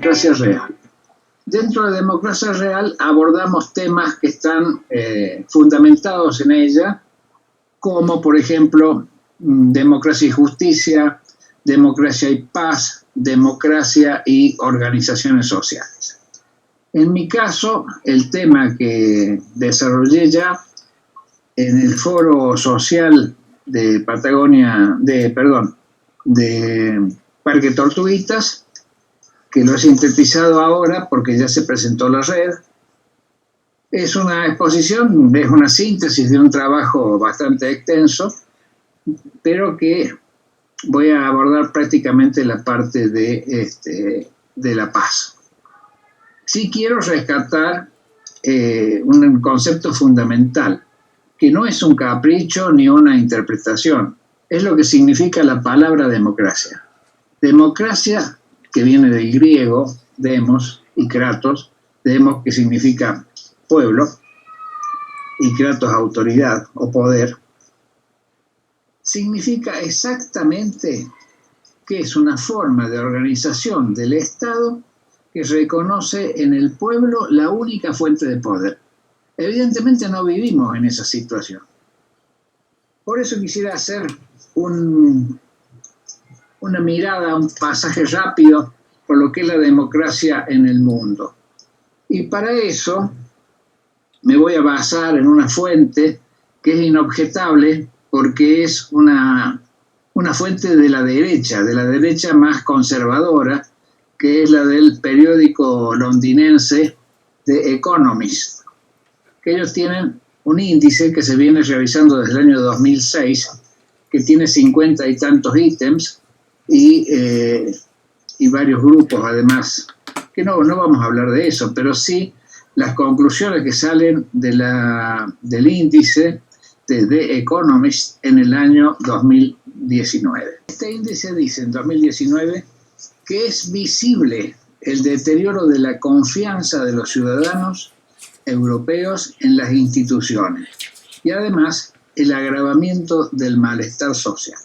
democracia real. Dentro de la democracia real abordamos temas que están fundamentados en ella, como por ejemplo democracia y justicia, democracia y paz, democracia y organizaciones sociales. En mi caso, el tema que desarrollé ya en el foro social de de Parque Tortuguitas, que lo he sintetizado ahora porque ya se presentó la red. Es una exposición, es una síntesis de un trabajo bastante extenso, pero que voy a abordar prácticamente la parte de la paz. Sí quiero rescatar un concepto fundamental, que no es un capricho ni una interpretación, es lo que significa la palabra democracia. Democracia, que viene del griego, demos, y kratos, demos que significa pueblo, y kratos autoridad o poder, significa exactamente que es una forma de organización del Estado que reconoce en el pueblo la única fuente de poder. Evidentemente no vivimos en esa situación. Por eso quisiera hacer una mirada, un pasaje rápido por lo que es la democracia en el mundo. Y para eso me voy a basar en una fuente que es inobjetable porque es una fuente de la derecha más conservadora, que es la del periódico londinense The Economist, que ellos tienen un índice que se viene revisando desde el año 2006, que tiene 50 y tantos ítems y varios grupos además, que no vamos a hablar de eso, pero sí las conclusiones que salen del índice de The Economist en el año 2019. Este índice dice en 2019 que es visible el deterioro de la confianza de los ciudadanos europeos en las instituciones y además el agravamiento del malestar social.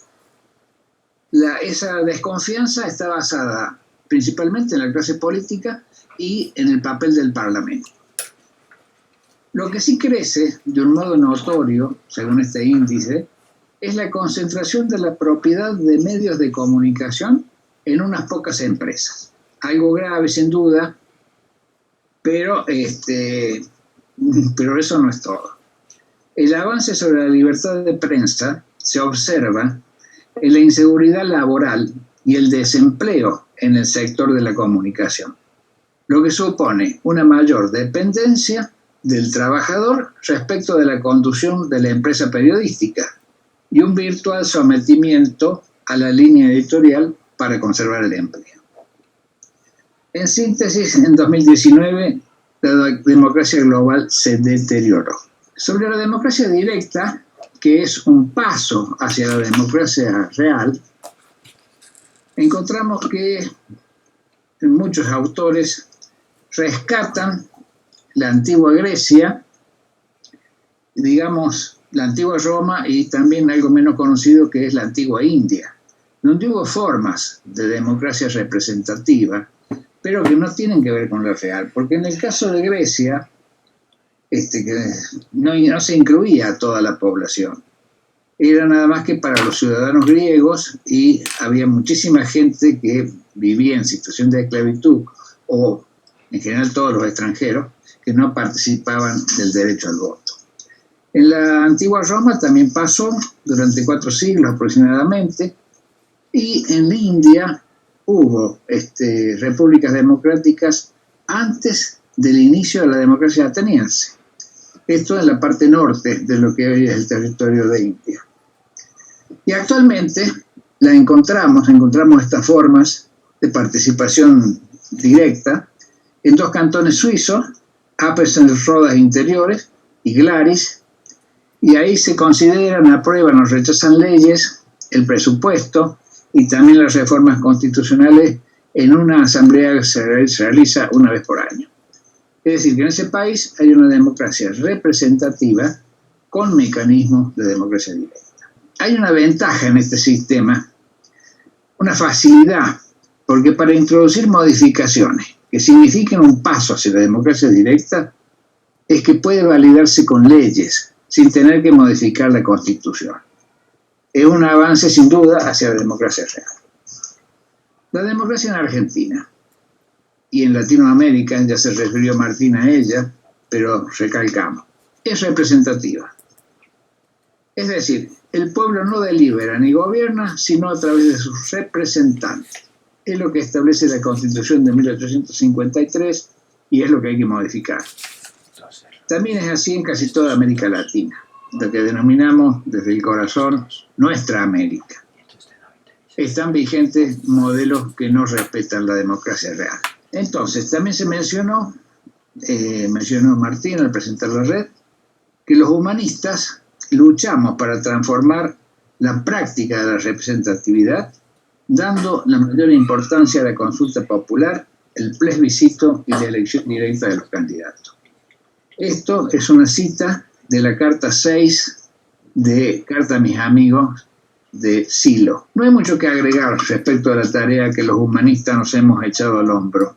Esa desconfianza está basada principalmente en la clase política y en el papel del Parlamento. Lo que sí crece de un modo notorio, según este índice, es la concentración de la propiedad de medios de comunicación en unas pocas empresas. Algo grave, sin duda, pero eso no es todo. El avance sobre la libertad de prensa se observa en la inseguridad laboral y el desempleo en el sector de la comunicación, lo que supone una mayor dependencia del trabajador respecto de la conducción de la empresa periodística y un virtual sometimiento a la línea editorial para conservar el empleo. En síntesis, en 2019 la democracia global se deterioró. Sobre la democracia directa, que es un paso hacia la democracia real, encontramos que muchos autores rescatan la antigua Grecia, digamos la antigua Roma y también algo menos conocido que es la antigua India, donde hubo formas de democracia representativa, pero que no tienen que ver con la real, porque en el caso de Grecia que no se incluía a toda la población, era nada más que para los ciudadanos griegos y había muchísima gente que vivía en situación de esclavitud o en general todos los extranjeros que no participaban del derecho al voto. En la antigua Roma también pasó durante 4 siglos aproximadamente, y en la India hubo repúblicas democráticas antes del inicio de la democracia ateniense. Esto en la parte norte de lo que hoy es el territorio de India. Y actualmente encontramos estas formas de participación directa en 2 cantones suizos, Appenzel, Rodas Interiores y Glaris, y ahí se consideran, aprueban o rechazan leyes, el presupuesto y también las reformas constitucionales en una asamblea que se realiza una vez por año. Es decir, que en ese país hay una democracia representativa con mecanismos de democracia directa. Hay una ventaja en este sistema, una facilidad, Porque para introducir modificaciones que signifiquen un paso hacia la democracia directa, es que puede validarse con leyes, sin tener que modificar la Constitución. Es un avance sin duda hacia la democracia real. La democracia en Argentina y en Latinoamérica, ya se refirió Martín a ella, pero recalcamos, es representativa. Es decir, el pueblo no delibera ni gobierna, sino a través de sus representantes. Es lo que establece la Constitución de 1853 y es lo que hay que modificar. También es así en casi toda América Latina, lo que denominamos desde el corazón nuestra América. Están vigentes modelos que no respetan la democracia real. Entonces, también se mencionó Martín al presentar la red, que los humanistas luchamos para transformar la práctica de la representatividad, dando la mayor importancia a la consulta popular, el plebiscito y la elección directa de los candidatos. Esto es una cita de la carta 6 de Carta a mis amigos de Silo. No hay mucho que agregar respecto a la tarea que los humanistas nos hemos echado al hombro,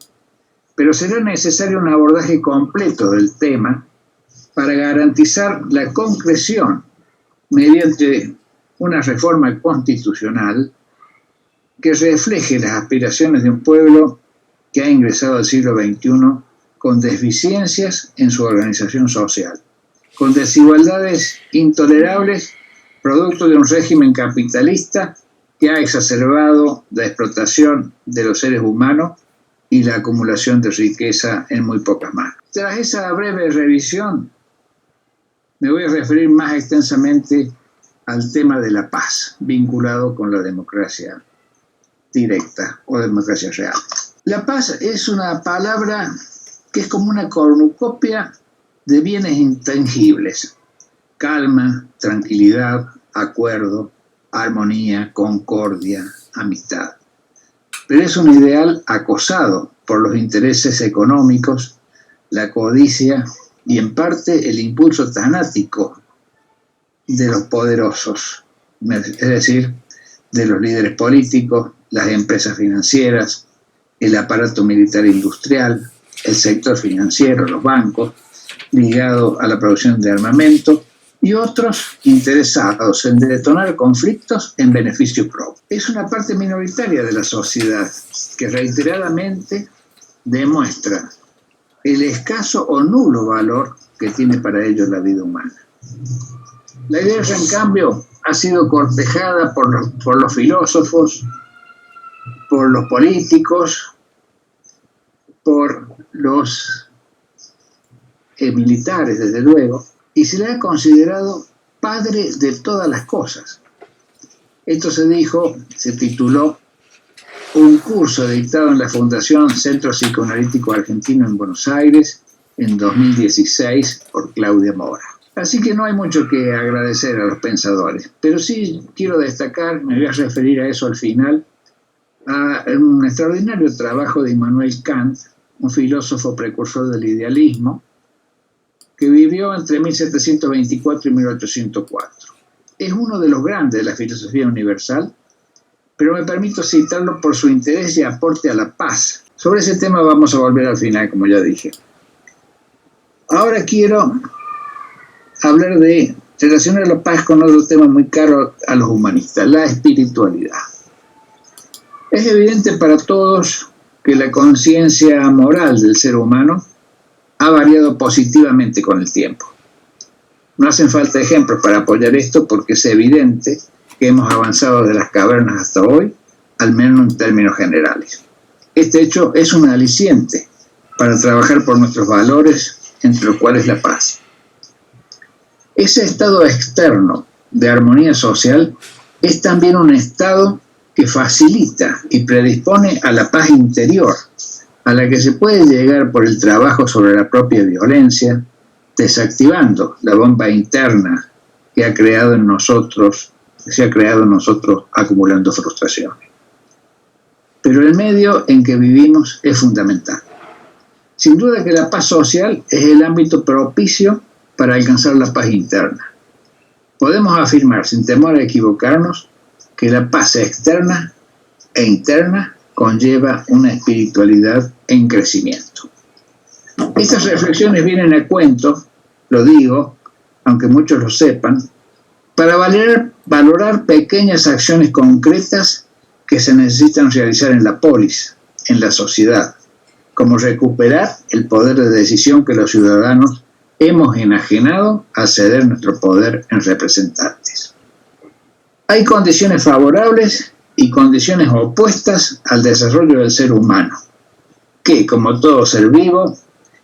pero será necesario un abordaje completo del tema para garantizar la concreción mediante una reforma constitucional que refleje las aspiraciones de un pueblo que ha ingresado al siglo XXI con deficiencias en su organización social, con desigualdades intolerables, producto de un régimen capitalista que ha exacerbado la explotación de los seres humanos y la acumulación de riqueza en muy pocas manos. Tras esa breve revisión, me voy a referir más extensamente al tema de la paz, vinculado con la democracia directa o democracia real. La paz es una palabra que es como una cornucopia de bienes intangibles: calma, tranquilidad, acuerdo, armonía, concordia, amistad. Pero es un ideal acosado por los intereses económicos, la codicia y en parte el impulso tanático de los poderosos, es decir, de los líderes políticos, las empresas financieras, el aparato militar industrial, el sector financiero, los bancos, ligado a la producción de armamento, y otros interesados en detonar conflictos en beneficio propio. Es una parte minoritaria de la sociedad que reiteradamente demuestra el escaso o nulo valor que tiene para ellos la vida humana. La guerra, en cambio, ha sido cortejada por los filósofos, por los políticos, por los militares, desde luego, y se le ha considerado padre de todas las cosas. Esto se tituló un curso dictado en la Fundación Centro Psicoanalítico Argentino en Buenos Aires en 2016 por Claudia Mora. Así que no hay mucho que agradecer a los pensadores, pero sí quiero destacar, me voy a referir a eso al final, a un extraordinario trabajo de Immanuel Kant, un filósofo precursor del idealismo, que vivió entre 1724 y 1804. Es uno de los grandes de la filosofía universal, pero me permito citarlo por su interés y aporte a la paz. Sobre ese tema vamos a volver al final, como ya dije. Ahora quiero hablar de relacionar la paz con otro tema muy caro a los humanistas, la espiritualidad. Es evidente para todos que la conciencia moral del ser humano ha variado positivamente con el tiempo. No hacen falta ejemplos para apoyar esto porque es evidente que hemos avanzado desde las cavernas hasta hoy, al menos en términos generales. Este hecho es un aliciente para trabajar por nuestros valores, entre los cuales la paz. Ese estado externo de armonía social es también un estado que facilita y predispone a la paz interior, a la que se puede llegar por el trabajo sobre la propia violencia, desactivando la bomba interna que se ha creado en nosotros acumulando frustraciones. Pero el medio en que vivimos es fundamental. Sin duda que la paz social es el ámbito propicio para alcanzar la paz interna. Podemos afirmar sin temor a equivocarnos que la paz externa e interna conlleva una espiritualidad en crecimiento. Estas reflexiones vienen a cuento, lo digo, aunque muchos lo sepan, para valorar pequeñas acciones concretas que se necesitan realizar en la polis, en la sociedad, como recuperar el poder de decisión que los ciudadanos hemos enajenado al ceder nuestro poder en representantes. Hay condiciones favorables y condiciones opuestas al desarrollo del ser humano, que, como todo ser vivo,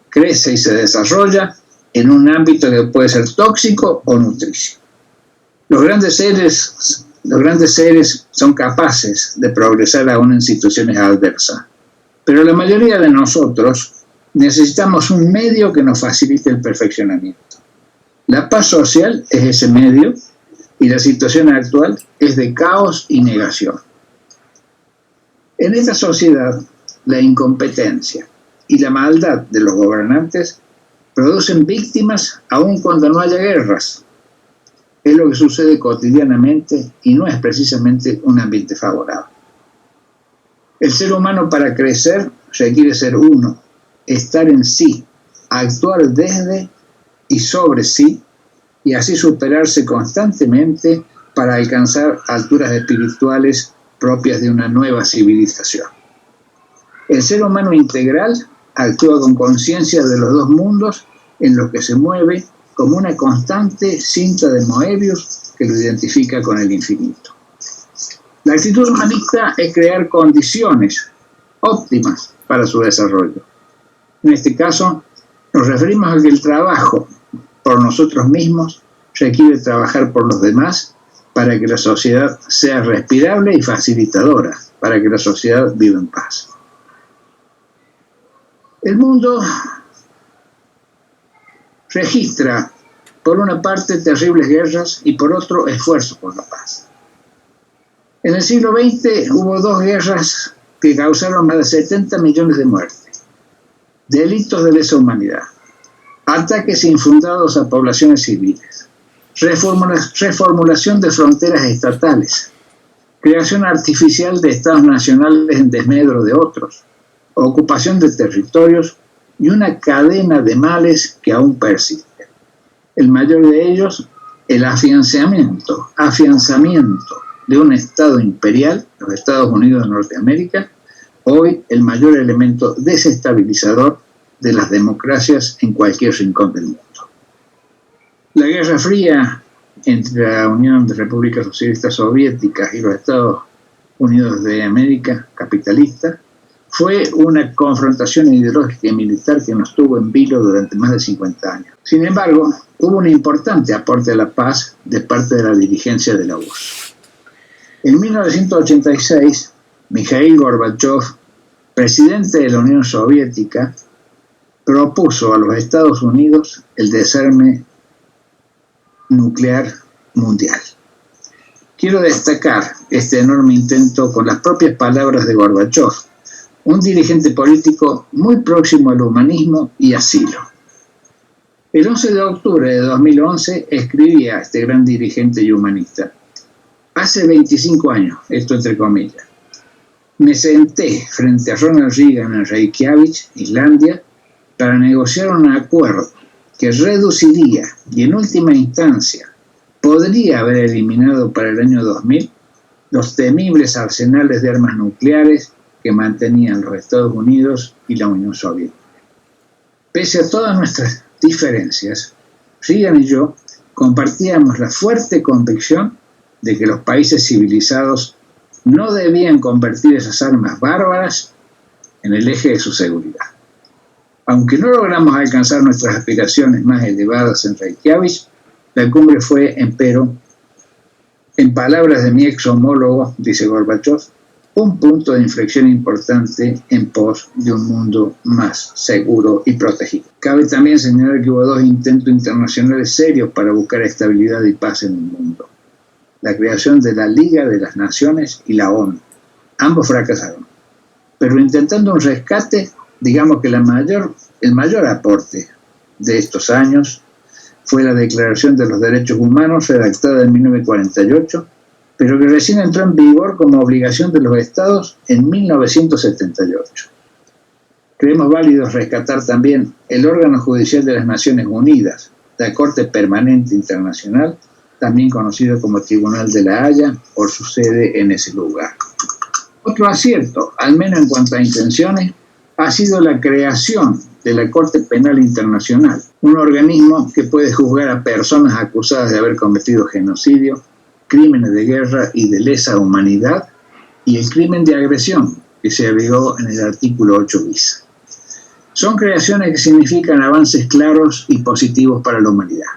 crece y se desarrolla en un ámbito que puede ser tóxico o nutricio. Los grandes seres son capaces de progresar aún en situaciones adversas, pero la mayoría de nosotros necesitamos un medio que nos facilite el perfeccionamiento. La paz social es ese medio y la situación actual es de caos y negación. En esta sociedad, la incompetencia y la maldad de los gobernantes producen víctimas aun cuando no haya guerras. Es lo que sucede cotidianamente y no es precisamente un ambiente favorable. El ser humano, para crecer, requiere ser uno, estar en sí, actuar desde y sobre sí, y así superarse constantemente para alcanzar alturas espirituales propias de una nueva civilización. El ser humano integral actúa con conciencia de los dos mundos en los que se mueve como una constante cinta de Moebius que lo identifica con el infinito. La actitud humanista es crear condiciones óptimas para su desarrollo. En este caso, nos referimos a que el trabajo por nosotros mismos requiere trabajar por los demás para que la sociedad sea respirable y facilitadora, para que la sociedad viva en paz. El mundo registra, por una parte, terribles guerras y por otro, esfuerzos por la paz. En el siglo XX hubo 2 guerras que causaron más de 70 millones de muertes, delitos de lesa humanidad, ataques infundados a poblaciones civiles, reformulación de fronteras estatales, creación artificial de estados nacionales en desmedro de otros, ocupación de territorios y una cadena de males que aún persisten. El mayor de ellos, el afianzamiento de un Estado imperial, los Estados Unidos de Norteamérica, hoy el mayor elemento desestabilizador de las democracias en cualquier rincón del mundo. La Guerra Fría entre la Unión de Repúblicas Socialistas Soviéticas y los Estados Unidos de América capitalista fue una confrontación ideológica y militar que nos tuvo en vilo durante más de 50 años. Sin embargo, hubo un importante aporte a la paz de parte de la dirigencia de la URSS. En 1986, Mikhail Gorbachev, presidente de la Unión Soviética, propuso a los Estados Unidos el desarme nuclear mundial. Quiero destacar este enorme intento con las propias palabras de Gorbachev, un dirigente político muy próximo al humanismo y asilo. El 11 de octubre de 2011 escribía este gran dirigente y humanista: hace 25 años, esto entre comillas, me senté frente a Ronald Reagan en Reykjavik, Islandia, para negociar un acuerdo que reduciría y en última instancia podría haber eliminado para el año 2000 los temibles arsenales de armas nucleares que mantenían los Estados Unidos y la Unión Soviética. Pese a todas nuestras diferencias, Reagan y yo compartíamos la fuerte convicción de que los países civilizados no debían convertir esas armas bárbaras en el eje de su seguridad. Aunque no logramos alcanzar nuestras aspiraciones más elevadas en Reykjavik, la cumbre fue, empero, en palabras de mi ex homólogo, dice Gorbachev, un punto de inflexión importante en pos de un mundo más seguro y protegido. Cabe también señalar que hubo 2 intentos internacionales serios para buscar estabilidad y paz en el mundo: la creación de la Liga de las Naciones y la ONU. Ambos fracasaron. Pero intentando un rescate, digamos que el mayor aporte de estos años fue la Declaración de los Derechos Humanos, redactada en 1948, pero que recién entró en vigor como obligación de los estados en 1978. Creemos válido rescatar también el órgano judicial de las Naciones Unidas, la Corte Permanente Internacional, también conocido como Tribunal de la Haya, por su sede en ese lugar. Otro acierto, al menos en cuanto a intenciones, ha sido la creación de la Corte Penal Internacional, un organismo que puede juzgar a personas acusadas de haber cometido genocidio, crímenes de guerra y de lesa humanidad, y el crimen de agresión, que se agregó en el artículo 8 bis. Son creaciones que significan avances claros y positivos para la humanidad,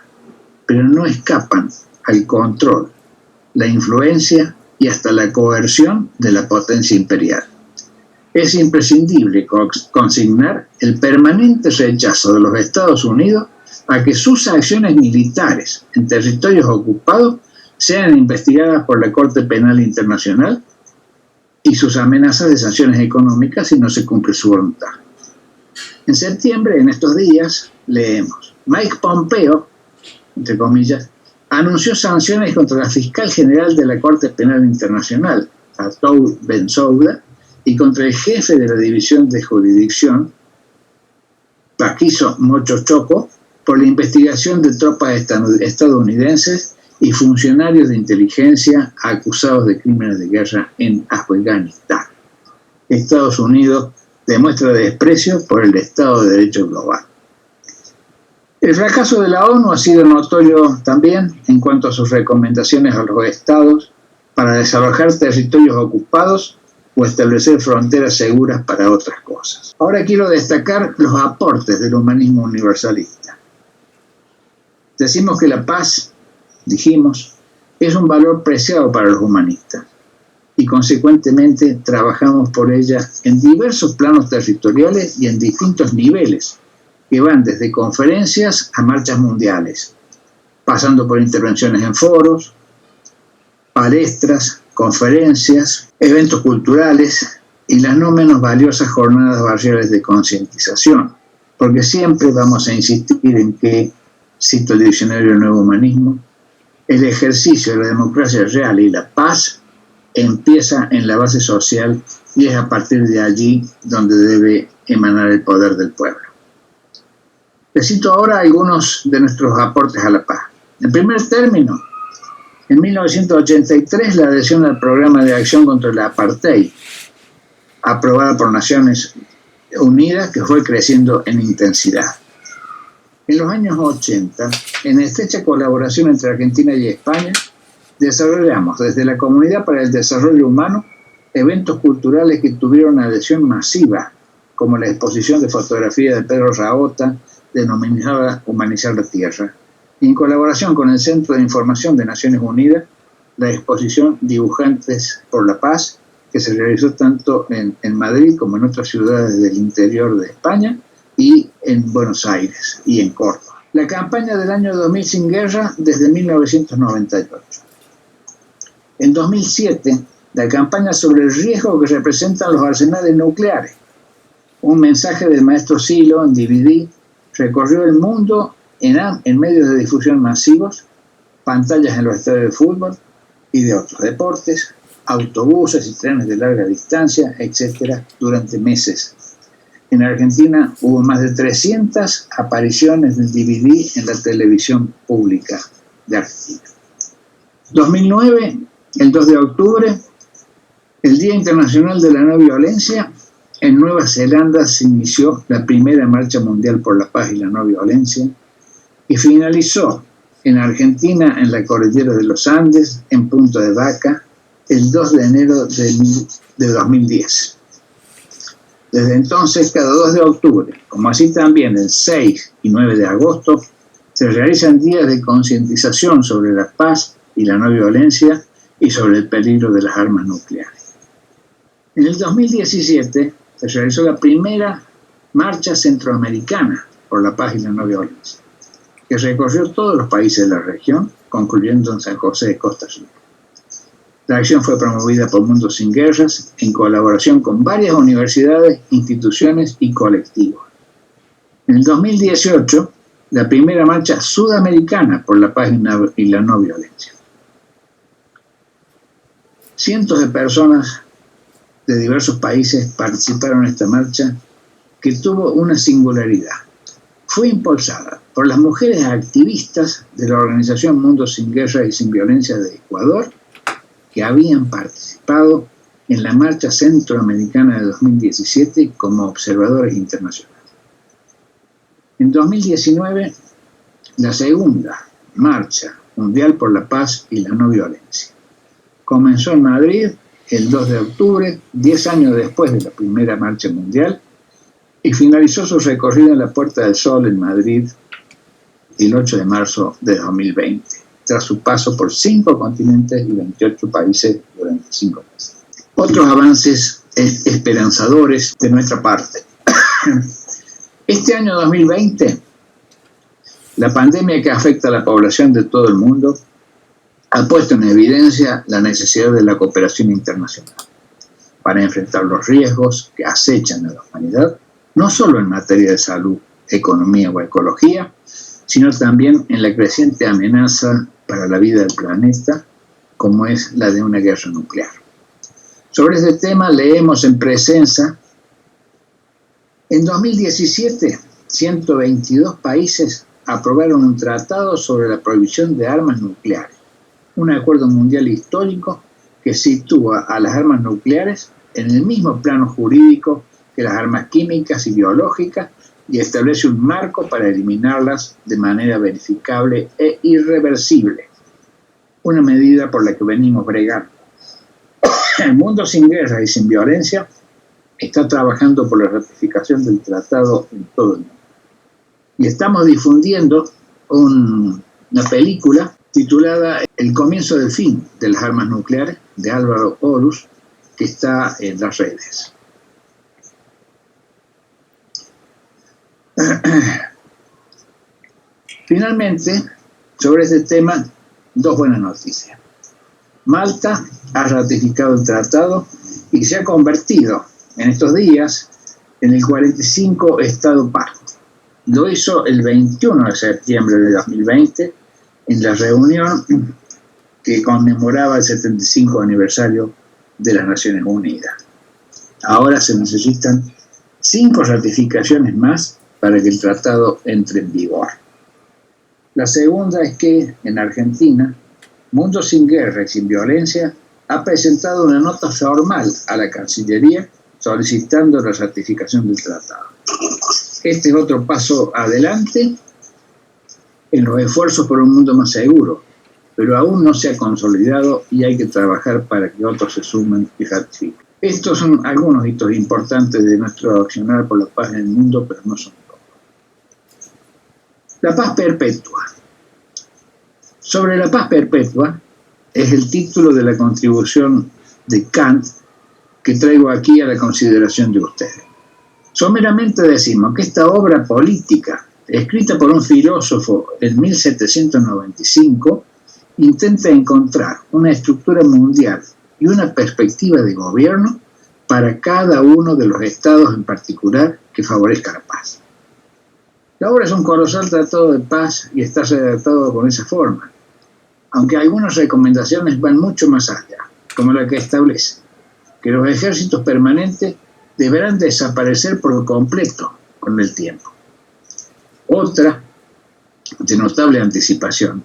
pero no escapan al control, la influencia y hasta la coerción de la potencia imperial. Es imprescindible consignar el permanente rechazo de los Estados Unidos a que sus acciones militares en territorios ocupados sean investigadas por la Corte Penal Internacional y sus amenazas de sanciones económicas si no se cumple su voluntad. En septiembre, en estos días, leemos: Mike Pompeo, entre comillas, anunció sanciones contra la fiscal general de la Corte Penal Internacional, Fatou Bensouda, y contra el jefe de la División de Jurisdicción, Paquiso Mocho Choco, por la investigación de tropas estadounidenses y funcionarios de inteligencia acusados de crímenes de guerra en Afganistán. Estados Unidos demuestra desprecio por el Estado de Derecho global. El fracaso de la ONU ha sido notorio también en cuanto a sus recomendaciones a los estados para desalojar territorios ocupados o establecer fronteras seguras para otras cosas. Ahora quiero destacar los aportes del humanismo universalista. Decimos que la paz, dijimos, es un valor preciado para los humanistas y consecuentemente trabajamos por ella en diversos planos territoriales y en distintos niveles, que van desde conferencias a marchas mundiales, pasando por intervenciones en foros, palestras, conferencias, eventos culturales y las no menos valiosas jornadas barriales de concientización, porque siempre vamos a insistir en que, cito el Diccionario del Nuevo Humanismo, el ejercicio de la democracia real y la paz empieza en la base social y es a partir de allí donde debe emanar el poder del pueblo. Les cito ahora algunos de nuestros aportes a la paz. En primer término, en 1983 la adhesión al Programa de Acción contra el Apartheid, aprobada por Naciones Unidas, que fue creciendo en intensidad. En los años 80, en estrecha colaboración entre Argentina y España, desarrollamos desde la Comunidad para el Desarrollo Humano eventos culturales que tuvieron adhesión masiva, como la exposición de fotografía de Pedro Raota, denominada Humanizar la Tierra, y en colaboración con el Centro de Información de Naciones Unidas, la exposición Dibujantes por la Paz, que se realizó tanto en Madrid como en otras ciudades del interior de España y en Buenos Aires y en Córdoba. La campaña del año 2000 sin guerra desde 1998. En 2007, la campaña sobre el riesgo que representan los arsenales nucleares. Un mensaje del maestro Silo en DVD recorrió el mundo en medios de difusión masivos, pantallas en los estadios de fútbol y de otros deportes, autobuses y trenes de larga distancia, etc., durante meses. En Argentina hubo más de 300 apariciones del DVD en la televisión pública de Argentina. 2009, el 2 de octubre, el Día Internacional de la No Violencia. En Nueva Zelanda se inició la primera Marcha Mundial por la Paz y la No Violencia y finalizó en Argentina, en la cordillera de los Andes, en Punta de Vaca, el 2 de enero de 2010. Desde entonces, cada 2 de octubre, como así también el 6 y 9 de agosto, se realizan días de concientización sobre la paz y la no violencia y sobre el peligro de las armas nucleares. En el 2017 se realizó la primera marcha centroamericana por la paz y la no violencia, que recorrió todos los países de la región, concluyendo en San José de Costa Rica. La acción fue promovida por Mundo Sin Guerras en colaboración con varias universidades, instituciones y colectivos. En el 2018, la primera marcha sudamericana por la paz y la no violencia. Cientos de personas de diversos países participaron en esta marcha que tuvo una singularidad. Fue impulsada por las mujeres activistas de la organización Mundo Sin Guerra y Sin Violencia de Ecuador, que habían participado en la Marcha Centroamericana de 2017 como observadores internacionales. En 2019, la segunda Marcha Mundial por la Paz y la No Violencia comenzó en Madrid el 2 de octubre, 10 años después de la primera marcha mundial, y finalizó su recorrido en la Puerta del Sol en Madrid el 8 de marzo de 2020, tras su paso por 5 continentes y 28 países durante 5 meses. Otros avances esperanzadores de nuestra parte. Este año 2020, la pandemia que afecta a la población de todo el mundo ha puesto en evidencia la necesidad de la cooperación internacional para enfrentar los riesgos que acechan a la humanidad, no solo en materia de salud, economía o ecología, sino también en la creciente amenaza para la vida del planeta, como es la de una guerra nuclear. Sobre este tema leemos en Presenza: en 2017, 122 países aprobaron un tratado sobre la prohibición de armas nucleares, un acuerdo mundial histórico que sitúa a las armas nucleares en el mismo plano jurídico que las armas químicas y biológicas y establece un marco para eliminarlas de manera verificable e irreversible, una medida por la que venimos bregando. El Mundo Sin Guerra y Sin Violencia está trabajando por la ratificación del tratado en todo el mundo. Y estamos difundiendo una película titulada El comienzo del fin de las armas nucleares, de Álvaro Horus, que está en las redes. Finalmente, sobre este tema, 2 buenas noticias. Malta ha ratificado el tratado y se ha convertido en estos días en el 45 Estado parte. Lo hizo el 21 de septiembre de 2020 en la reunión que conmemoraba el 75 aniversario de las Naciones Unidas. Ahora se necesitan 5 ratificaciones más para que el tratado entre en vigor. La segunda es que en Argentina, Mundo Sin Guerra y Sin Violencia ha presentado una nota formal a la Cancillería solicitando la ratificación del tratado. Este es otro paso adelante en los esfuerzos por un mundo más seguro, pero aún no se ha consolidado y hay que trabajar para que otros se sumen y ratifiquen. Estos son algunos hitos importantes de nuestro accionar por la paz en el mundo, pero no son todos. La paz perpetua. Sobre la paz perpetua es el título de la contribución de Kant que traigo aquí a la consideración de ustedes. Someramente decimos que esta obra política, escrita por un filósofo en 1795, intenta encontrar una estructura mundial y una perspectiva de gobierno para cada uno de los estados en particular que favorezca la paz. La obra es un colosal tratado de paz y está redactado con esa forma, aunque algunas recomendaciones van mucho más allá, como la que establece que los ejércitos permanentes deberán desaparecer por completo con el tiempo. Otra, de notable anticipación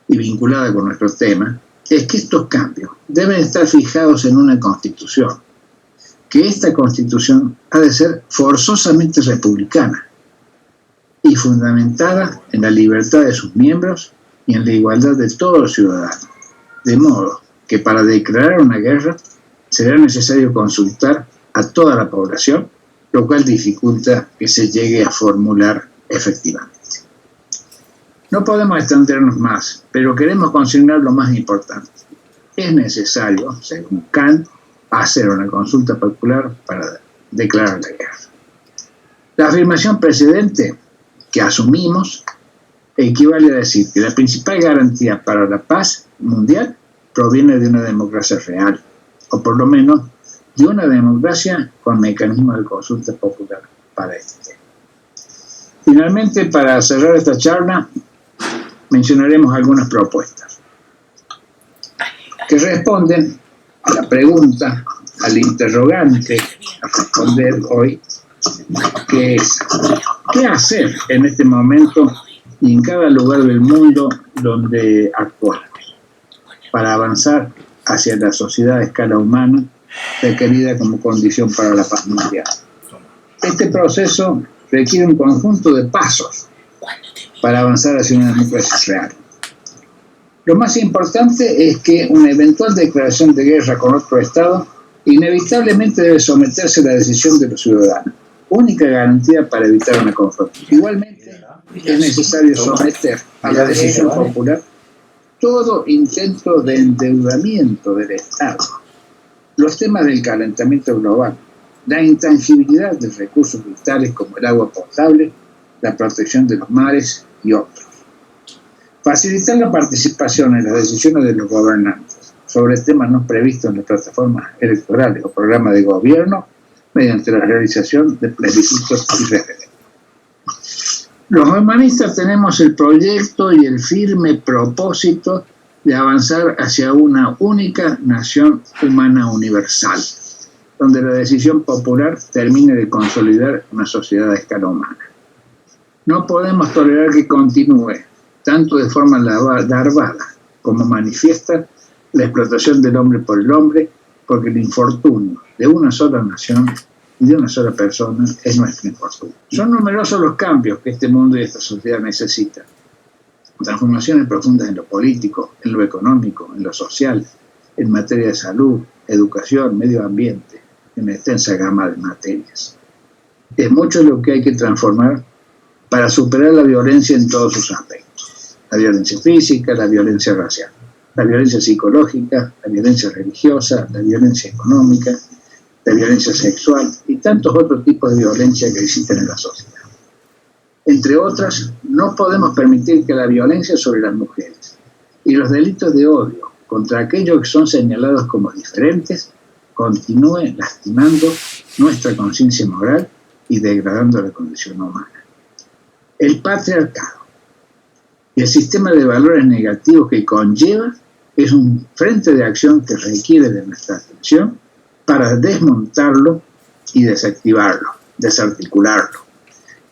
y vinculada con nuestro tema, es que estos cambios deben estar fijados en una constitución, que esta constitución ha de ser forzosamente republicana y fundamentada en la libertad de sus miembros y en la igualdad de todos los ciudadanos, de modo que para declarar una guerra será necesario consultar a toda la población, lo cual dificulta que se llegue a formular efectivamente. No podemos extendernos más, pero queremos consignar lo más importante. Es necesario, según Kant, hacer una consulta popular para declarar la guerra. La afirmación precedente que asumimos equivale a decir que la principal garantía para la paz mundial proviene de una democracia real, o por lo menos de una democracia con mecanismos de consulta popular para este tema. Finalmente, para cerrar esta charla, mencionaremos algunas propuestas que responden la pregunta, al interrogante a responder hoy, que es, ¿qué hacer en este momento y en cada lugar del mundo donde actuar para avanzar hacia la sociedad a escala humana requerida como condición para la paz mundial? Este proceso requiere un conjunto de pasos para avanzar hacia una democracia real. Lo más importante es que una eventual declaración de guerra con otro Estado inevitablemente debe someterse a la decisión de los ciudadanos, única garantía para evitar una confrontación. Igualmente, es necesario someter a la decisión popular todo intento de endeudamiento del Estado, los temas del calentamiento global, la intangibilidad de recursos vitales como el agua potable, la protección de los mares y otros. Facilitar la participación en las decisiones de los gobernantes sobre temas no previstos en las plataformas electorales o programas de gobierno mediante la realización de plebiscitos y referendos. Los humanistas tenemos el proyecto y el firme propósito de avanzar hacia una única nación humana universal, donde la decisión popular termine de consolidar una sociedad a escala humana. No podemos tolerar que continúe, tanto de forma larvada como manifiesta, la explotación del hombre por el hombre, porque el infortunio de una sola nación y de una sola persona es nuestro infortunio. Son numerosos los cambios que este mundo y esta sociedad necesitan. Transformaciones profundas en lo político, en lo económico, en lo social, en materia de salud, educación, medio ambiente, en una extensa gama de materias. Es mucho lo que hay que transformar para superar la violencia en todos sus aspectos. La violencia física, la violencia racial, la violencia psicológica, la violencia religiosa, la violencia económica, la violencia sexual y tantos otros tipos de violencia que existen en la sociedad. Entre otras, no podemos permitir que la violencia sobre las mujeres y los delitos de odio contra aquellos que son señalados como diferentes continúe lastimando nuestra conciencia moral y degradando la condición humana. El patriarcado y el sistema de valores negativos que conlleva es un frente de acción que requiere de nuestra atención para desmontarlo y desactivarlo, desarticularlo.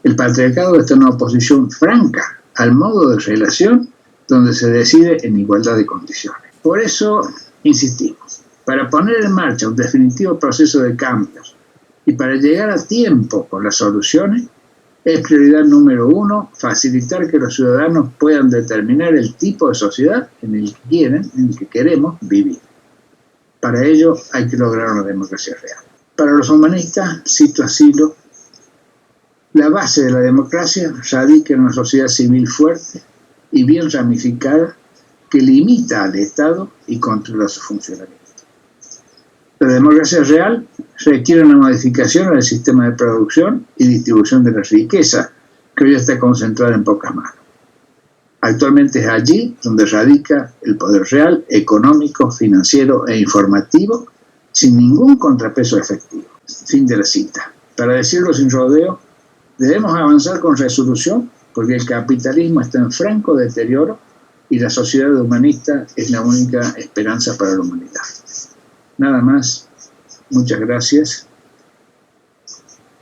El patriarcado está en una oposición franca al modo de relación donde se decide en igualdad de condiciones. Por eso insistimos, para poner en marcha un definitivo proceso de cambios y para llegar a tiempo con las soluciones, es prioridad número 1 facilitar que los ciudadanos puedan determinar el tipo de sociedad en el que quieren, en el que queremos vivir. Para ello hay que lograr una democracia real. Para los humanistas, cito a Silo, la base de la democracia radica en una sociedad civil fuerte y bien ramificada que limita al Estado y controla su funcionamiento. La democracia real requiere una modificación del sistema de producción y distribución de la riqueza, que hoy está concentrada en pocas manos. Actualmente es allí donde radica el poder real, económico, financiero e informativo, sin ningún contrapeso efectivo. Fin de la cita. Para decirlo sin rodeo, debemos avanzar con resolución porque el capitalismo está en franco deterioro y la sociedad humanista es la única esperanza para la humanidad. Nada más, muchas gracias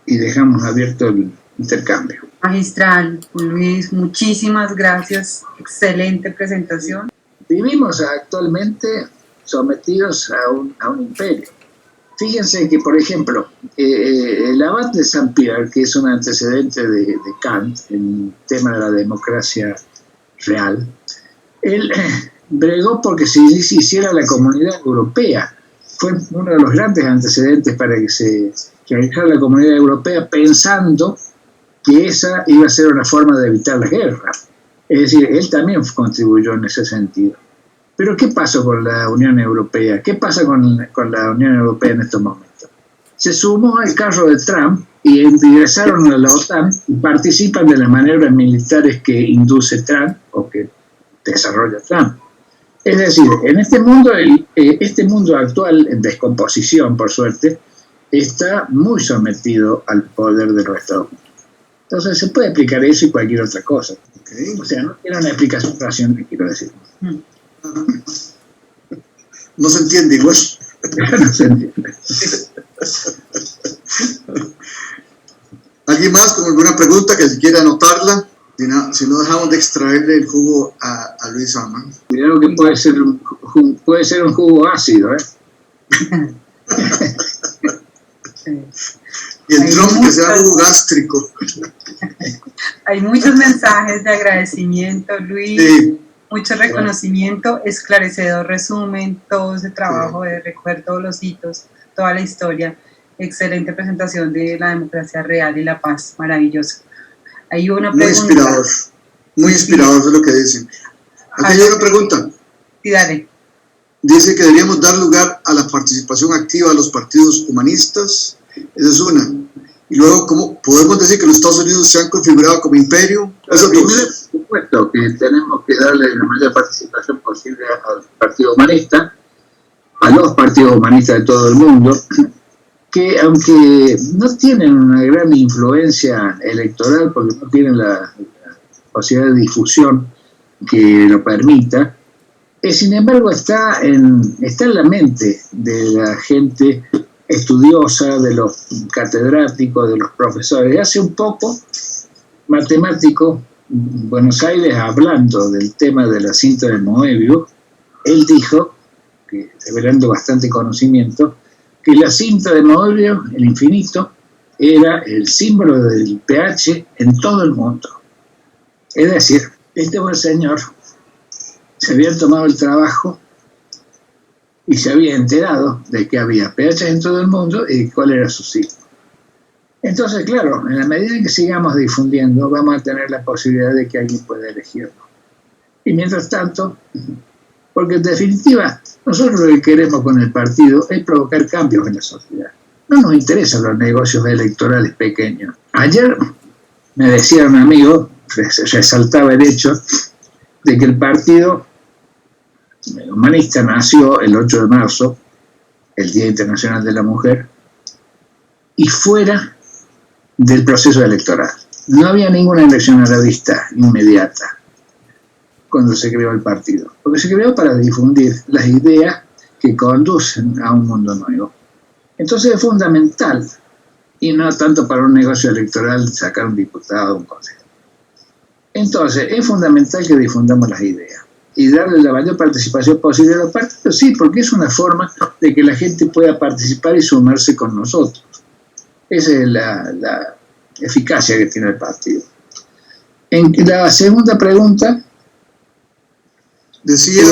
y dejamos abierto el intercambio. Magistral, Luis, muchísimas gracias, excelente presentación. Vivimos actualmente sometidos a un imperio. Fíjense que, por ejemplo, el abad de Saint-Pierre, que es un antecedente de Kant en el tema de la democracia real, él bregó porque se hiciera la Comunidad Europea. Fue uno de los grandes antecedentes para que se realizara la Comunidad Europea, pensando que esa iba a ser una forma de evitar la guerra. Es decir, él también contribuyó en ese sentido. Pero ¿qué pasó con la Unión Europea? ¿Qué pasa con la Unión Europea en estos momentos? Se sumó al carro de Trump y ingresaron a la OTAN y participan de las maniobras militares que induce Trump o que desarrolla Trump. Es decir, en este mundo actual en descomposición, por suerte, está muy sometido al poder de los Estados Unidos. Entonces se puede explicar eso y cualquier otra cosa. ¿Okay? O sea, no tiene una explicación racional, quiero decir. No se entiende igual. No se entiende. ¿Alguien más con alguna pregunta que si quiere anotarla? Si no, dejamos de extraerle el jugo a Luis Ama. Creo que puede ser un jugo ácido, ¿eh? Y el Trump que sea jugo gástrico. Hay muchos mensajes de agradecimiento, Luis. Sí. Mucho reconocimiento, esclarecedor resumen, todo ese trabajo de recoger todos los hitos, toda la historia. Excelente presentación de la democracia real y la paz, maravilloso. Hay una pregunta. Muy inspirador es lo que dicen. Aquí hay una pregunta. Sí, dale. Dice que deberíamos dar lugar a la participación activa de los partidos humanistas. Esa es una. Y luego, ¿cómo podemos decir que los Estados Unidos se han configurado como imperio? Eso por supuesto que tenemos que darle la mayor participación posible al Partido Humanista, a los partidos humanistas de todo el mundo, que aunque no tienen una gran influencia electoral, porque no tienen la posibilidad de difusión que lo permita, sin embargo está en la mente de la gente estudiosa, de los catedráticos, de los profesores. Hace un poco, matemático, Buenos Aires, hablando del tema de la cinta de Moebius, él dijo, que revelando bastante conocimiento, que la cinta de Moebius, el infinito, era el símbolo del pH en todo el mundo. Es decir, este buen señor se había tomado el trabajo y se había enterado de que había pH en todo el mundo y cuál era su signo. Entonces, claro, en la medida en que sigamos difundiendo, vamos a tener la posibilidad de que alguien pueda elegirlo. Y mientras tanto, porque en definitiva, nosotros lo que queremos con el partido es provocar cambios en la sociedad. No nos interesan los negocios electorales pequeños. Ayer me decía un amigo, resaltaba el hecho de que el Partido Humanista nació el 8 de marzo, el Día Internacional de la Mujer, y fuera del proceso electoral. No había ninguna elección a la vista inmediata cuando se creó el partido, porque se creó para difundir las ideas que conducen a un mundo nuevo. Entonces es fundamental, y no tanto para un negocio electoral sacar un diputado o un consejo. Entonces es fundamental que difundamos las ideas y darle la mayor participación posible a los partidos, sí, porque es una forma de que la gente pueda participar y sumarse con nosotros. Esa es la eficacia que tiene el partido. En la segunda pregunta, decía,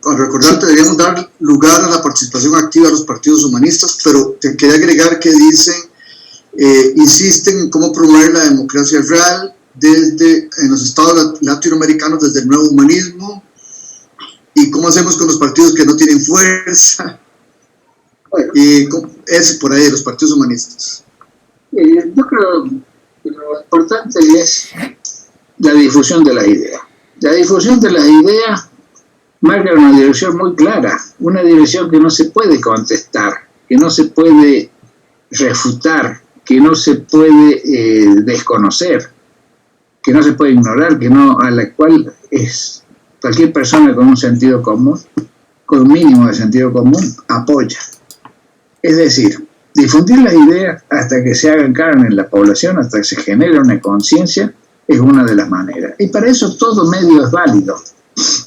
al recordarte, deberíamos dar lugar a la participación activa de los partidos humanistas, pero te quería agregar que dicen, insisten en cómo promover la democracia real en los estados latinoamericanos desde el nuevo humanismo, y cómo hacemos con los partidos que no tienen fuerza, y es por ahí, los partidos humanistas. Yo creo que lo importante es la difusión de las ideas. La difusión de las ideas marca una dirección muy clara, una dirección que no se puede contestar, que no se puede refutar, que no se puede desconocer, que no se puede ignorar, a la cual es cualquier persona con un sentido común, con un mínimo de sentido común, apoya. Es decir, difundir las ideas hasta que se hagan carne en la población, hasta que se genere una conciencia, es una de las maneras. Y para eso todo medio es válido,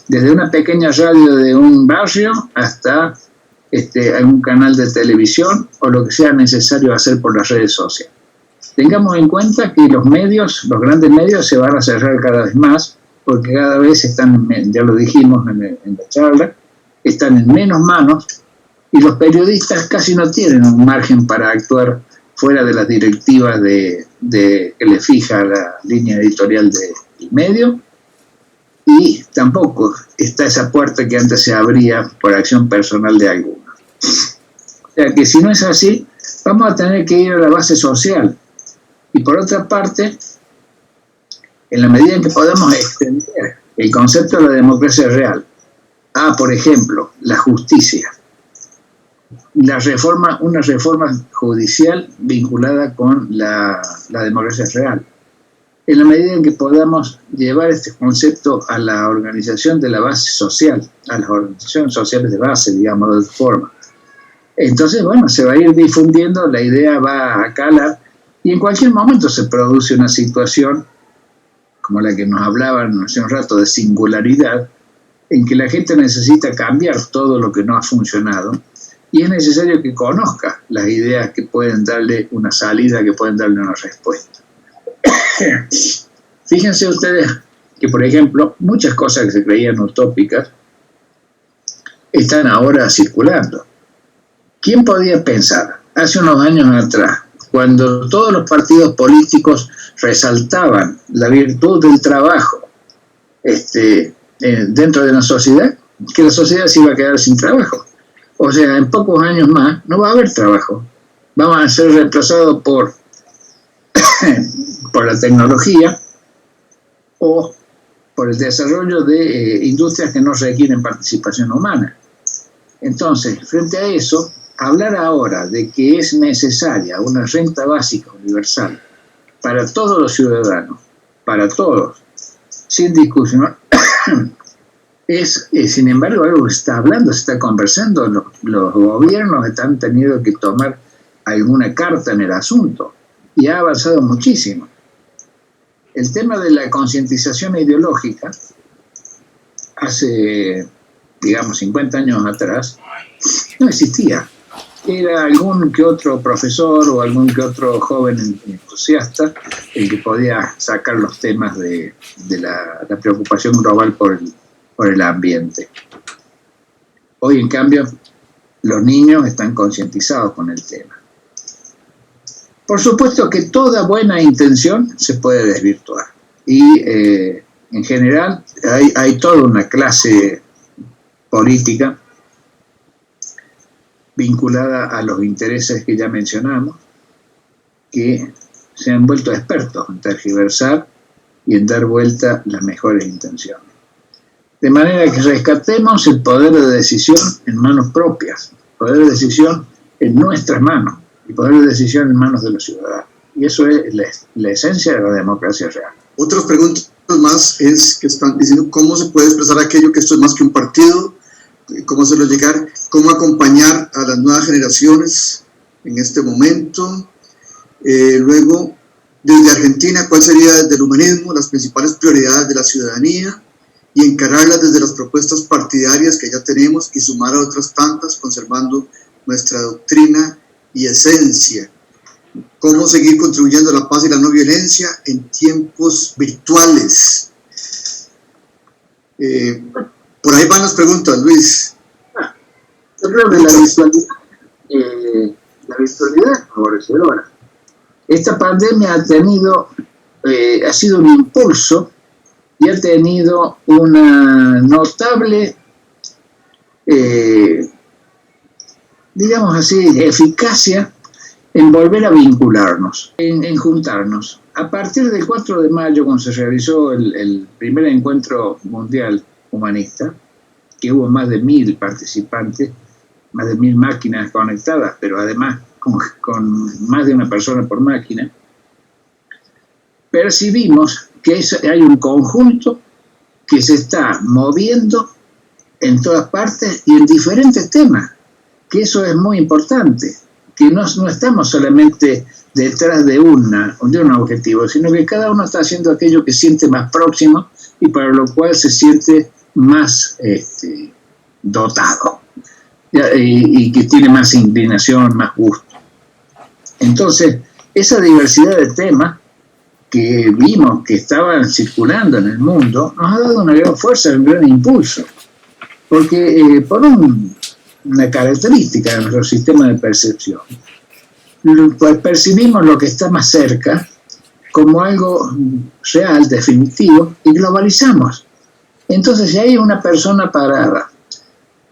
desde una pequeña radio de un barrio hasta algún canal de televisión o lo que sea necesario hacer por las redes sociales. Tengamos en cuenta que los grandes medios se van a cerrar cada vez más, porque cada vez están, ya lo dijimos en la charla, están en menos manos, y los periodistas casi no tienen un margen para actuar fuera de las directivas que le fija la línea editorial del medio, y tampoco está esa puerta que antes se abría por acción personal de algunos. O sea que si no es así, vamos a tener que ir a la base social. Y por otra parte, en la medida en que podamos extender el concepto de la democracia real a, por ejemplo, la justicia, una reforma judicial vinculada con la democracia real. en la medida en que podamos llevar este concepto a la organización de la base social, a las organizaciones sociales de base, digamos, de forma. Entonces, bueno, se va a ir difundiendo, la idea va a calar, y en cualquier momento se produce una situación, como la que nos hablaban hace un rato, de singularidad, en que la gente necesita cambiar todo lo que no ha funcionado, y es necesario que conozca las ideas que pueden darle una salida, que pueden darle una respuesta. Fíjense ustedes que, por ejemplo, muchas cosas que se creían utópicas están ahora circulando. ¿Quién podía pensar hace unos años atrás, cuando todos los partidos políticos resaltaban la virtud del trabajo dentro de la sociedad, que la sociedad se iba a quedar sin trabajo? O sea, en pocos años más no va a haber trabajo. Vamos a ser reemplazados por la tecnología o por el desarrollo de industrias que no requieren participación humana. Entonces, frente a eso, hablar ahora de que es necesaria una renta básica universal para todos los ciudadanos, para todos, sin discusión, es sin embargo algo que se está hablando, se está conversando, los gobiernos están teniendo que tomar alguna carta en el asunto y ha avanzado muchísimo. El tema de la concientización ideológica, hace, digamos, 50 años atrás, no existía. Era algún que otro profesor o algún que otro joven entusiasta el que podía sacar los temas de la preocupación global por el ambiente. Hoy, en cambio, los niños están concientizados con el tema. Por supuesto que toda buena intención se puede desvirtuar y en general hay toda una clase política vinculada a los intereses que ya mencionamos, que se han vuelto expertos en tergiversar y en dar vuelta las mejores intenciones. De manera que rescatemos el poder de decisión en manos propias, poder de decisión en nuestras manos y poder de decisión en manos de los ciudadanos. Y eso es la esencia de la democracia real. Otras preguntas más es que están diciendo cómo se puede expresar aquello que esto es más que un partido, cómo hacerlo llegar, cómo acompañar a las nuevas generaciones en este momento. Luego, desde Argentina, ¿cuál sería desde el humanismo las principales prioridades de la ciudadanía? Y encararlas desde las propuestas partidarias que ya tenemos y sumar a otras tantas, conservando nuestra doctrina y esencia. ¿Cómo seguir contribuyendo a la paz y la no violencia en tiempos virtuales? Por ahí van las preguntas, Luis. Yo creo que la virtualidad es favorecedora. Esta pandemia ha sido un impulso y ha tenido una notable, digamos así, eficacia en volver a vincularnos, en juntarnos. A partir del 4 de mayo, cuando se realizó el primer encuentro mundial humanista, que hubo más de 1000 participantes, más de 1000 máquinas conectadas, pero además con más de una persona por máquina, percibimos que hay un conjunto que se está moviendo en todas partes y en diferentes temas, que eso es muy importante, que no estamos solamente detrás de un objetivo, sino que cada uno está haciendo aquello que siente más próximo y para lo cual se siente más dotado y que tiene más inclinación, más gusto. Entonces, esa diversidad de temas que vimos que estaban circulando en el mundo nos ha dado una gran fuerza, un gran impulso, porque por una característica de nuestro sistema de percepción, pues percibimos lo que está más cerca como algo real, definitivo, y globalizamos. Entonces, si hay una persona parada,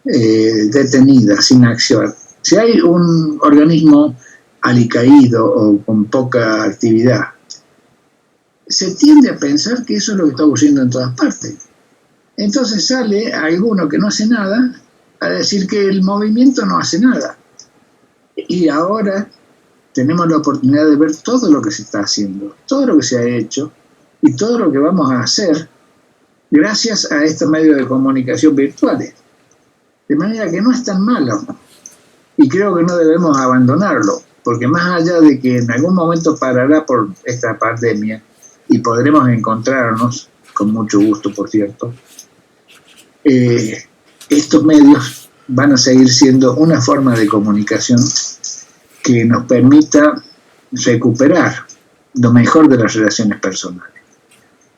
detenida, sin acción, si hay un organismo alicaído o con poca actividad, se tiende a pensar que eso es lo que está ocurriendo en todas partes. Entonces sale alguno que no hace nada a decir que el movimiento no hace nada. Y ahora tenemos la oportunidad de ver todo lo que se está haciendo, todo lo que se ha hecho, y todo lo que vamos a hacer gracias a estos medios de comunicación virtuales. De manera que no es tan malo, y creo que no debemos abandonarlo, porque más allá de que en algún momento parará por esta pandemia, y podremos encontrarnos, con mucho gusto por cierto, estos medios van a seguir siendo una forma de comunicación que nos permita recuperar lo mejor de las relaciones personales.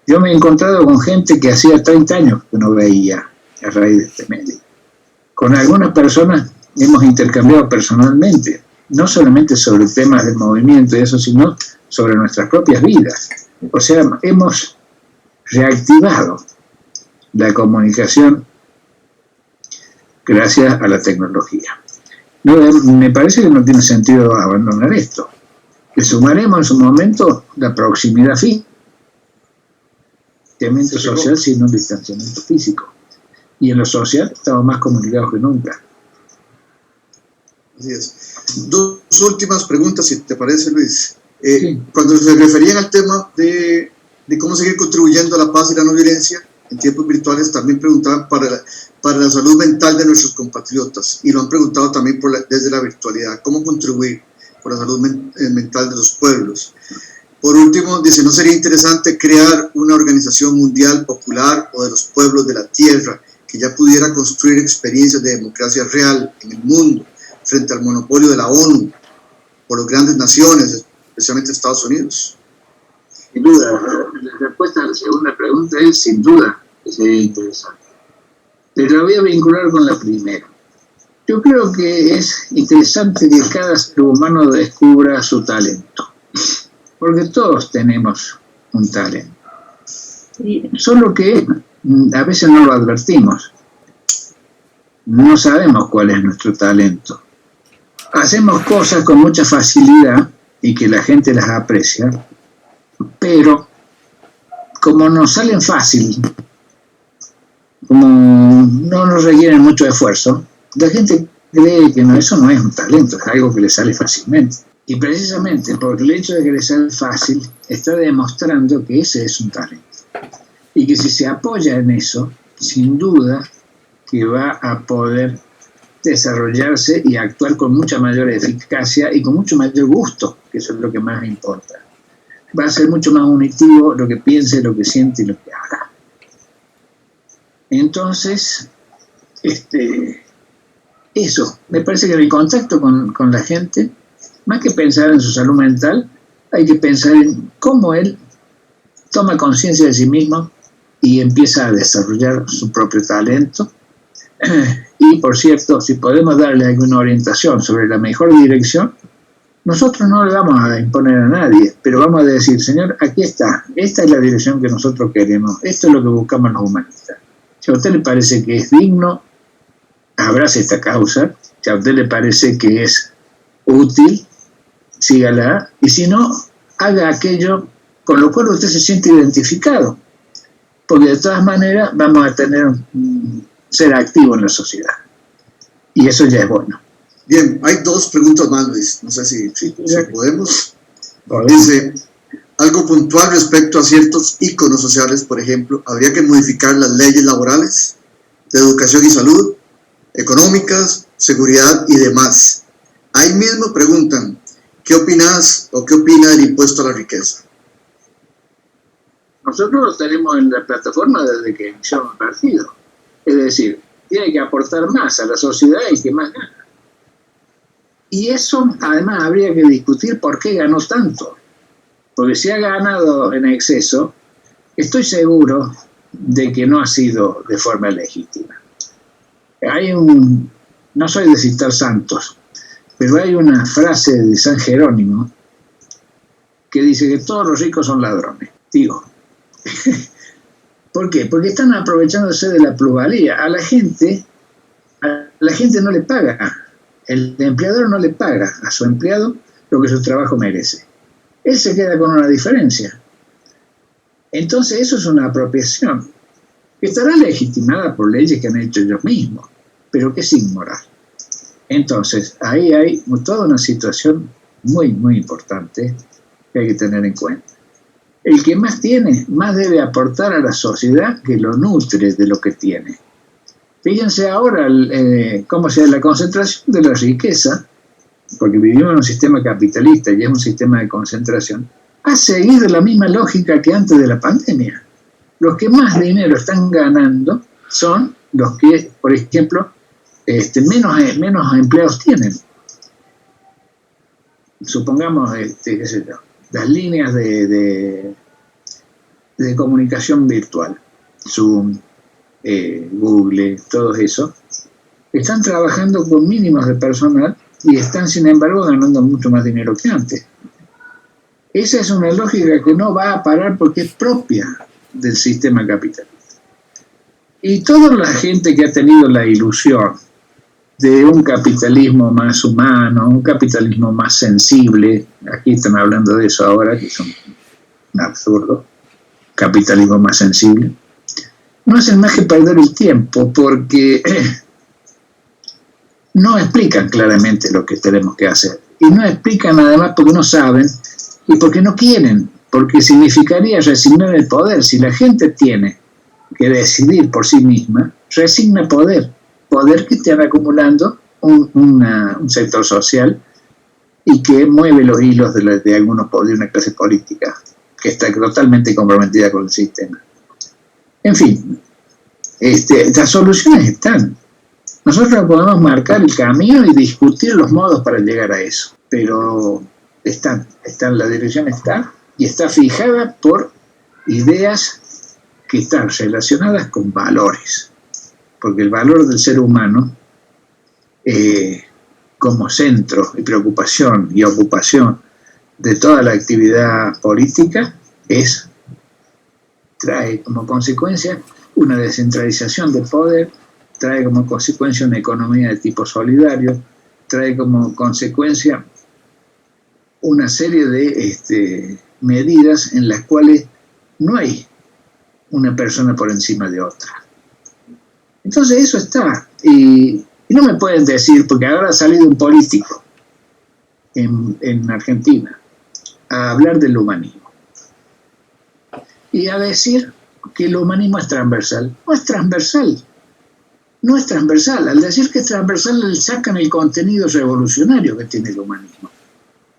Yo me he encontrado con gente que hacía 30 años que no veía a raíz de este medio. Con algunas personas hemos intercambiado personalmente, no solamente sobre temas del movimiento y eso, sino sobre nuestras propias vidas. O sea, hemos reactivado la comunicación gracias a la tecnología. No, me parece que no tiene sentido abandonar esto. Le sumaremos en su momento la proximidad física, distanciamiento social, sino un distanciamiento físico. Y en lo social estamos más comunicados que nunca. Así es. Dos últimas preguntas, si te parece, Luis. Sí. Cuando se referían al tema de cómo seguir contribuyendo a la paz y la no violencia en tiempos virtuales, también preguntaban para la salud mental de nuestros compatriotas, y lo han preguntado también desde la virtualidad, cómo contribuir por la salud mental de los pueblos. Por último, dice, ¿no sería interesante crear una organización mundial popular o de los pueblos de la tierra que ya pudiera construir experiencias de democracia real en el mundo frente al monopolio de la ONU por las grandes naciones, especialmente Estados Unidos? Sin duda, la respuesta a la segunda pregunta es sin duda que sería interesante. Pero la voy a vincular con la primera. Yo creo que es interesante que cada ser humano descubra su talento, porque todos tenemos un talento. Solo que a veces no lo advertimos. No sabemos cuál es nuestro talento. Hacemos cosas con mucha facilidad y que la gente las aprecia, pero como nos salen fácil, como no nos requieren mucho esfuerzo, la gente cree que no, eso no es un talento, es algo que le sale fácilmente. Y precisamente por el hecho de que le sale fácil, está demostrando que ese es un talento. Y que si se apoya en eso, sin duda que va a poder desarrollarse y actuar con mucha mayor eficacia y con mucho mayor gusto, que eso es lo que más importa. Va a ser mucho más unitivo lo que piense, lo que siente y lo que haga. Entonces, eso, me parece que en el contacto con la gente, más que pensar en su salud mental, hay que pensar en cómo él toma conciencia de sí mismo y empieza a desarrollar su propio talento. Y, por cierto, si podemos darle alguna orientación sobre la mejor dirección, nosotros no le vamos a imponer a nadie, pero vamos a decir, señor, aquí está, esta es la dirección que nosotros queremos, esto es lo que buscamos los humanistas. Si a usted le parece que es digno, abrace esta causa. Si a usted le parece que es útil, sígala, y si no, haga aquello con lo cual usted se siente identificado, porque de todas maneras vamos a tener ser activo en la sociedad, y eso ya es bueno. Bien, hay dos preguntas más, Luis, no sé si podemos. Dice, algo puntual respecto a ciertos íconos sociales, por ejemplo, ¿habría que modificar las leyes laborales, de educación y salud, económicas, seguridad y demás? Ahí mismo preguntan, ¿qué opinas o qué opina del impuesto a la riqueza? Nosotros lo tenemos en la plataforma desde que iniciamos el partido. Es decir, tiene que aportar más a la sociedad y que más gana. Y eso, además, habría que discutir por qué ganó tanto. Porque si ha ganado en exceso, estoy seguro de que no ha sido de forma legítima. No soy de citar santos, pero hay una frase de San Jerónimo que dice que todos los ricos son ladrones. Digo, ¿por qué? Porque están aprovechándose de la plusvalía. A la gente no le paga. El empleador no le paga a su empleado lo que su trabajo merece. Él se queda con una diferencia. Entonces eso es una apropiación que estará legitimada por leyes que han hecho ellos mismos, pero que es inmoral. Entonces ahí hay toda una situación muy, muy importante que hay que tener en cuenta. El que más tiene, más debe aportar a la sociedad que lo nutre de lo que tiene. Fíjense ahora cómo se da la concentración de la riqueza, porque vivimos en un sistema capitalista y es un sistema de concentración, ha seguido la misma lógica que antes de la pandemia. Los que más dinero están ganando son los que, por ejemplo, menos empleados tienen. Supongamos, qué sé yo, las líneas de comunicación virtual, Zoom, Google, todo eso, están trabajando con mínimos de personal y están, sin embargo, ganando mucho más dinero que antes. Esa es una lógica que no va a parar porque es propia del sistema capitalista. Y toda la gente que ha tenido la ilusión de un capitalismo más humano, un capitalismo más sensible, aquí están hablando de eso ahora, que es un absurdo, capitalismo más sensible, no hacen más que perder el tiempo porque no explican claramente lo que tenemos que hacer. Y no explican además porque no saben y porque no quieren, porque significaría resignar el poder. Si la gente tiene que decidir por sí misma, resigna poder que están acumulando un sector social y que mueve los hilos de una clase política que está totalmente comprometida con el sistema. En fin, las soluciones están. Nosotros podemos marcar el camino y discutir los modos para llegar a eso, pero la dirección está y está fijada por ideas que están relacionadas con valores, porque el valor del ser humano como centro y preocupación y ocupación de toda la actividad política trae como consecuencia una descentralización de poder, trae como consecuencia una economía de tipo solidario, trae como consecuencia una serie de medidas en las cuales no hay una persona por encima de otra. Entonces eso está. Y no me pueden decir, porque ahora ha salido un político en Argentina a hablar del humanismo y a decir que el humanismo es transversal. No es transversal. No es transversal. Al decir que es transversal, le sacan el contenido revolucionario que tiene el humanismo.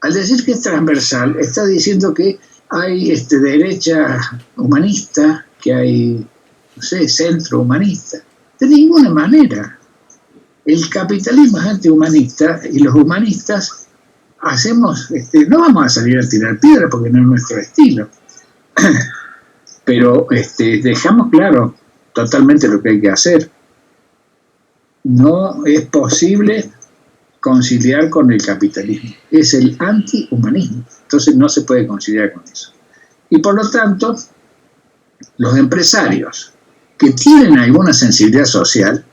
Al decir que es transversal, está diciendo que hay derecha humanista, que hay, no sé, centro humanista. De ninguna manera. El capitalismo es antihumanista y los humanistas no vamos a salir a tirar piedra porque no es nuestro estilo. Pero dejamos claro totalmente lo que hay que hacer. No es posible conciliar con el capitalismo. Es el antihumanismo. Entonces no se puede conciliar con eso. Y por lo tanto, los empresarios que tienen alguna sensibilidad social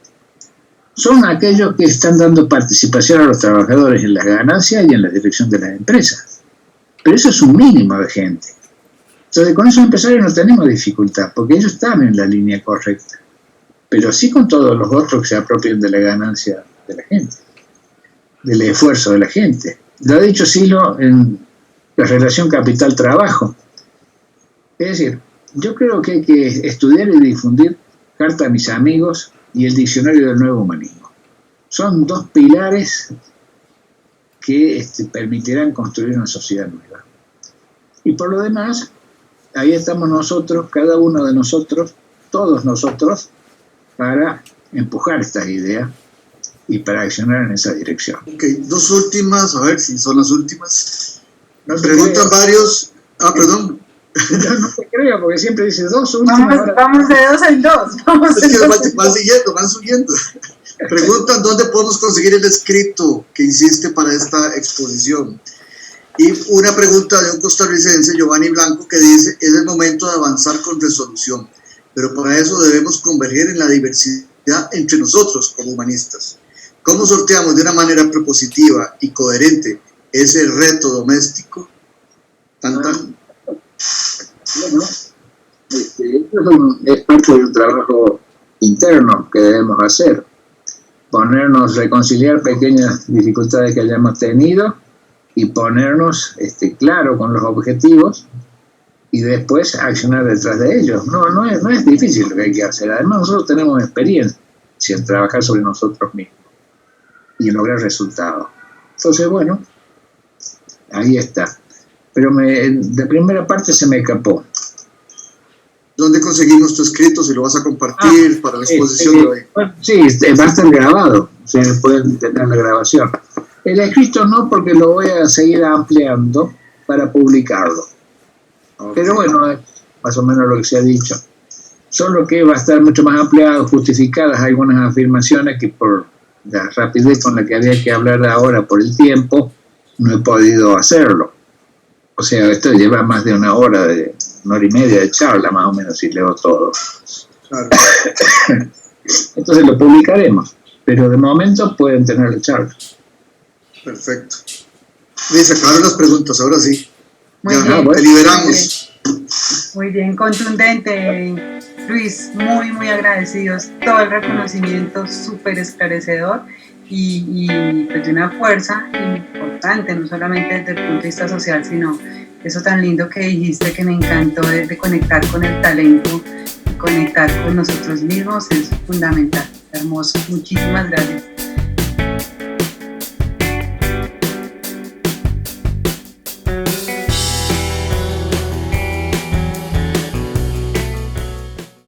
son aquellos que están dando participación a los trabajadores en las ganancias y en la dirección de las empresas. Pero eso es un mínimo de gente. Entonces con esos empresarios no tenemos dificultad, porque ellos están en la línea correcta. Pero sí con todos los otros que se apropien de la ganancia de la gente, del esfuerzo de la gente. Lo ha dicho Silo en la relación capital-trabajo. Es decir, yo creo que hay que estudiar y difundir Carta a mis amigos y el Diccionario del Nuevo Humanismo. Son dos pilares que permitirán construir una sociedad nueva. Y por lo demás, ahí estamos nosotros, cada uno de nosotros, todos nosotros, para empujar estas ideas y para accionar en esa dirección. Ok, dos últimas, a ver si son las últimas. Nos preguntan varios. Perdón. No te creo, porque siempre dices dos últimas. Vamos de dos en dos. Es que van subiendo. Preguntan dónde podemos conseguir el escrito que hiciste para esta exposición. Y una pregunta de un costarricense, Giovanni Blanco, que dice: es el momento de avanzar con resolución, pero para eso debemos converger en la diversidad entre nosotros como humanistas. ¿Cómo sorteamos de una manera propositiva y coherente ese reto doméstico? Bueno, es parte de un trabajo interno que debemos hacer. Reconciliar pequeñas dificultades que hayamos tenido y ponernos claro con los objetivos y después accionar detrás de ellos. No es difícil lo que hay que hacer. Además, nosotros tenemos experiencia en trabajar sobre nosotros mismos y en lograr resultados. Entonces, bueno, ahí está. Pero de primera parte se me escapó. ¿Dónde conseguimos tu escrito? Si lo vas a compartir para la exposición de hoy. Sí, va a estar grabado. Ustedes pueden tener la grabación. El escrito no, porque lo voy a seguir ampliando para publicarlo. Okay. Pero bueno, es más o menos lo que se ha dicho. Solo que va a estar mucho más ampliado, justificadas algunas afirmaciones que por la rapidez con la que había que hablar ahora por el tiempo, no he podido hacerlo. O sea, esto lleva más de una hora y media de charla, más o menos, si leo todo. Claro. Entonces lo publicaremos, pero de momento pueden tener la charla. Perfecto. Se acabaron las preguntas, ahora sí. Muy ya, bien, te liberamos. Muy bien, contundente, Luis, muy agradecidos. Todo el reconocimiento súper esclarecedor y pues de una fuerza importante, no solamente desde el punto de vista social, sino eso tan lindo que dijiste, que me encantó, de conectar con el talento, conectar con nosotros mismos, es fundamental. Hermoso, muchísimas gracias.